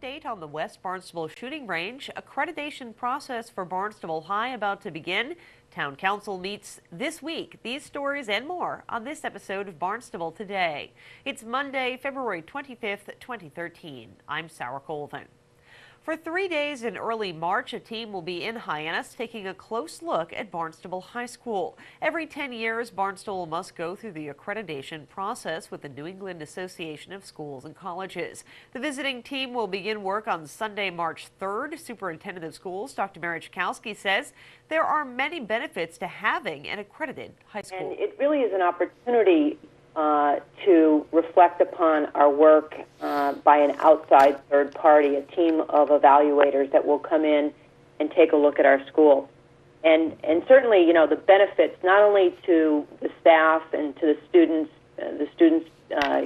update on the West Barnstable shooting range. Accreditation process for Barnstable High about to begin. Town Council meets this week. These stories and more on this episode of Barnstable Today. It's Monday, February 25th, 2013. I'm Sarah Colvin. For 3 days in early March, a team will be in Hyannis taking a close look at Barnstable High School. Every 10 years, Barnstable must go through the accreditation process with the New England Association of Schools and Colleges. The visiting team will begin work on Sunday, March 3rd. Superintendent of Schools, Dr. Mary Chakowski, says there are many benefits to having an accredited high school. And it really is an opportunity to reflect upon our work by an outside third party, a team of evaluators that will come in and take a look at our school. And certainly, you know, the benefits not only to the staff and to the students,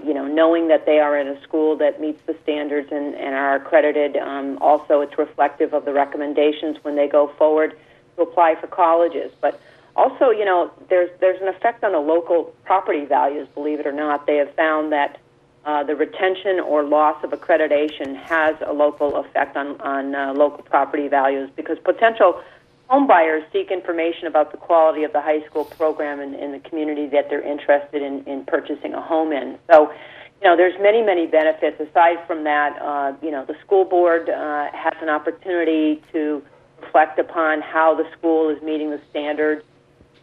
you know, knowing that they are in a school that meets the standards and are accredited. Also, it's reflective of the recommendations when they go forward to apply for colleges. But also, you know, there's an effect on the local property values, believe it or not. They have found that the retention or loss of accreditation has a local effect on local property values, because potential home buyers seek information about the quality of the high school program in the community that they're interested in purchasing a home in. So, you know, there's many benefits. Aside from that, you know, the school board has an opportunity to reflect upon how the school is meeting the standards.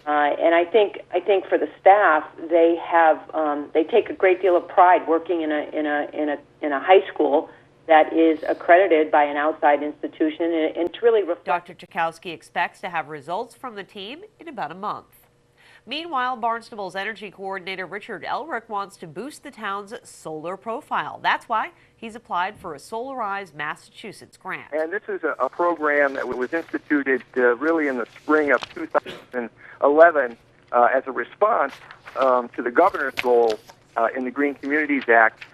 And I think for the staff, they take a great deal of pride working in a high school that is accredited by an outside institution, and it's really Dr. Chakowski expects to have results from the team in about a month. Meanwhile, Barnstable's energy coordinator Richard Elrick wants to boost the town's solar profile. That's why he's applied for a Solarize Massachusetts grant. And this is a program that was instituted really in the spring of 2011 as a response to the governor's goal in the Green Communities Act,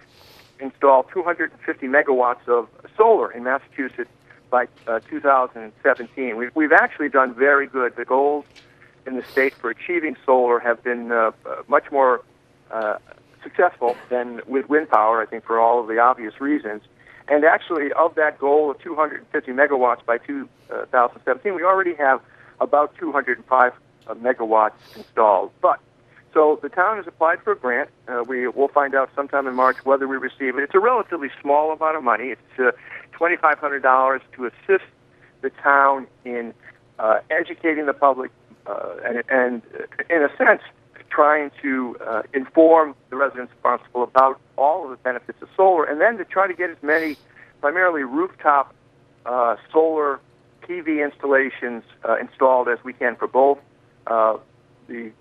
install 250 megawatts of solar in Massachusetts by 2017. We've actually done very good. The goals in the state for achieving solar have been much more successful than with wind power, I think, for all of the obvious reasons. And actually, of that goal of 250 megawatts by 2017, we already have about 205 megawatts installed. So the town has applied for a grant. We'll find out sometime in March whether we receive it. It's a relatively small amount of money. It's $2,500 to assist the town in educating the public and in a sense, trying to inform the residents of Barnstable about all of the benefits of solar, and then to try to get as many, primarily rooftop solar PV installations installed as we can for both the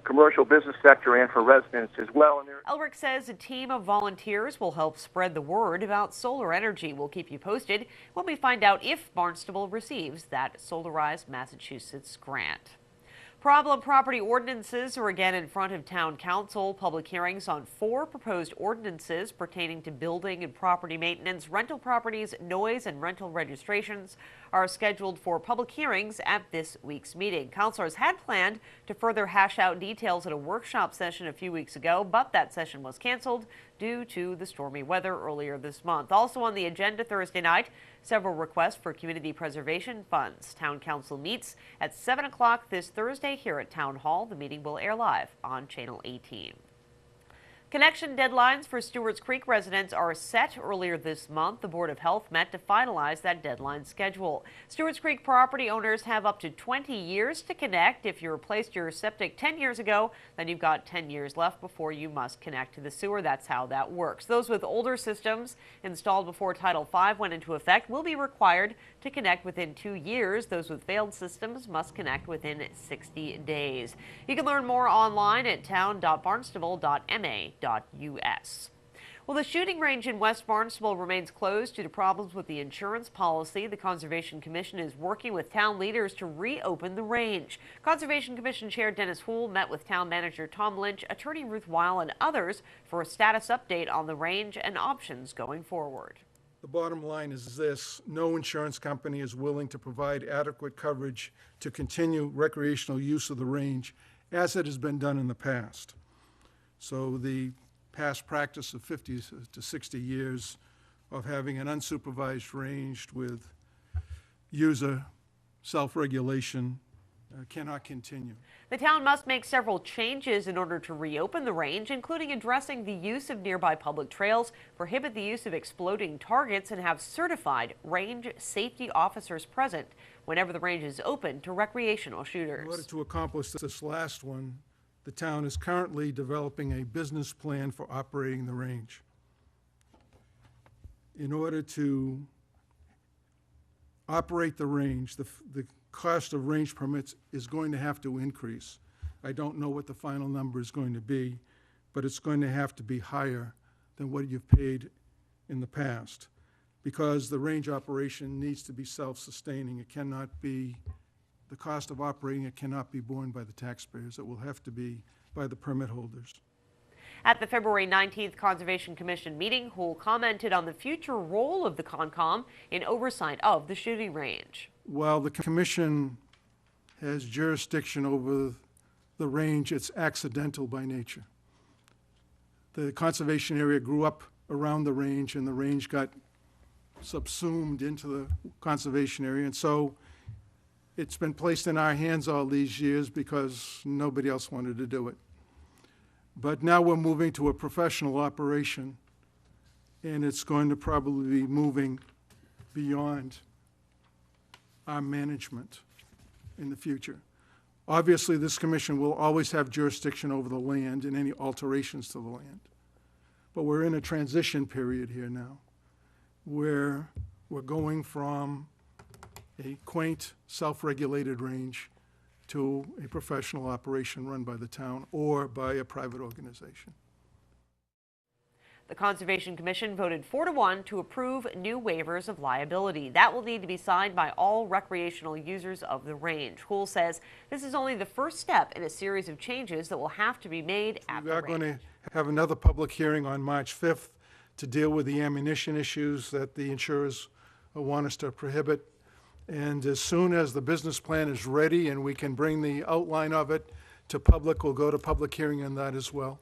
commercial business sector and for residents as well. Elrick says a team of volunteers will help spread the word about solar energy. We'll keep you posted when we find out if Barnstable receives that Solarize Massachusetts grant. Problem property ordinances are again in front of Town Council. Public hearings on 4 proposed ordinances pertaining to building and property maintenance, rental properties, noise, and rental registrations are scheduled for public hearings at this week's meeting. Councilors had planned to further hash out details at a workshop session a few weeks ago, but that session was canceled due to the stormy weather earlier this month. Also on the agenda Thursday night, several requests for community preservation funds. Town Council meets at 7 o'clock this Thursday here at Town Hall. The meeting will air live on Channel 18. Connection deadlines for Stewart's Creek residents are set earlier this month. The Board of Health met to finalize that deadline schedule. Stewart's Creek property owners have up to 20 years to connect. If you replaced your septic 10 years ago, then you've got 10 years left before you must connect to the sewer. That's how that works. Those with older systems installed before Title V went into effect will be required to connect within 2 years. Those with failed systems must connect within 60 days. You can learn more online at town.barnstable.ma. Well, the shooting range in West Barnstable remains closed due to problems with the insurance policy. The Conservation Commission is working with town leaders to reopen the range. Conservation Commission Chair Dennis Houle met with Town Manager Tom Lynch, Attorney Ruth Weil, and others for a status update on the range and options going forward. The bottom line is this: no insurance company is willing to provide adequate coverage to continue recreational use of the range as it has been done in the past. So the past practice of 50 to 60 years of having an unsupervised range with user self-regulation cannot continue. The town must make several changes in order to reopen the range, including addressing the use of nearby public trails, prohibit the use of exploding targets, and have certified range safety officers present whenever the range is open to recreational shooters. In order to accomplish this last one, the town is currently developing a business plan for operating the range. In order to operate the range, the cost of range permits is going to have to increase. I don't know what the final number is going to be, but it's going to have to be higher than what you've paid in the past, because the range operation needs to be self-sustaining. It cannot be, the cost of operating it cannot be borne by the taxpayers. It will have to be by the permit holders. At the February 19th Conservation Commission meeting, Houle commented on the future role of the CONCOM in oversight of the shooting range. While the commission has jurisdiction over the range, it's accidental by nature. The conservation area grew up around the range, and the range got subsumed into the conservation area, and so it's been placed in our hands all these years because nobody else wanted to do it. But now we're moving to a professional operation, and it's going to probably be moving beyond our management in the future. Obviously, this commission will always have jurisdiction over the land and any alterations to the land. But we're in a transition period here now, where we're going from a quaint, self-regulated range to a professional operation run by the town or by a private organization. The Conservation Commission voted 4-1 to approve new waivers of liability. That will need to be signed by all recreational users of the range. Houle says this is only the first step in a series of changes that will have to be made at the range. We are going to have another public hearing on March 5th to deal with the ammunition issues that the insurers want us to prohibit. And as soon as the business plan is ready and we can bring the outline of it to public, we'll go to public hearing on that as well.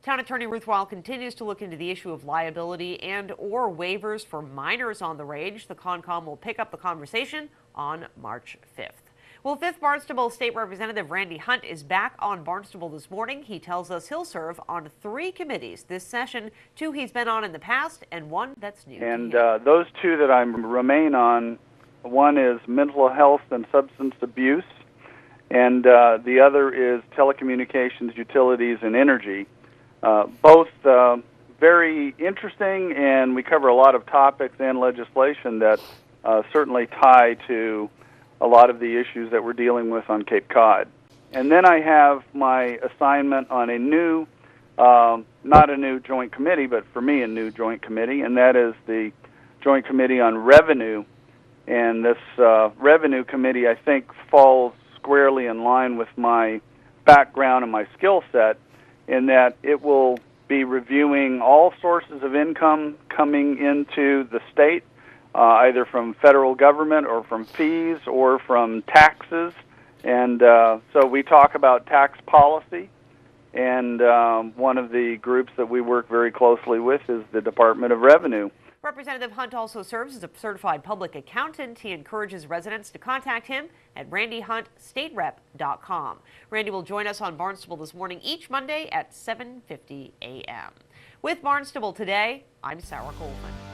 Town Attorney Ruth Weil continues to look into the issue of liability and/or waivers for minors on the range. The CONCOM will pick up the conversation on March 5th. Well, 5th Barnstable State Representative Randy Hunt is back on Barnstable this morning. He tells us he'll serve on 3 committees this session, 2 he's been on in the past and 1 that's new. And those 2 that I remain on, one is mental health and substance abuse, and the other is telecommunications, utilities, and energy. Both very interesting, and we cover a lot of topics and legislation that certainly tie to a lot of the issues that we're dealing with on Cape Cod. And then I have my assignment on a new, not a new joint committee, but for me a new joint committee, and that is the Joint Committee on Revenue. And this Revenue Committee, I think, falls squarely in line with my background and my skill set, in that it will be reviewing all sources of income coming into the state, either from federal government or from fees or from taxes. And so we talk about tax policy, and one of the groups that we work very closely with is the Department of Revenue. Representative Hunt also serves as a certified public accountant. He encourages residents to contact him at randyhuntstaterep.com. Randy will join us on Barnstable this morning each Monday at 7:50 a.m. With Barnstable Today, I'm Sarah Coleman.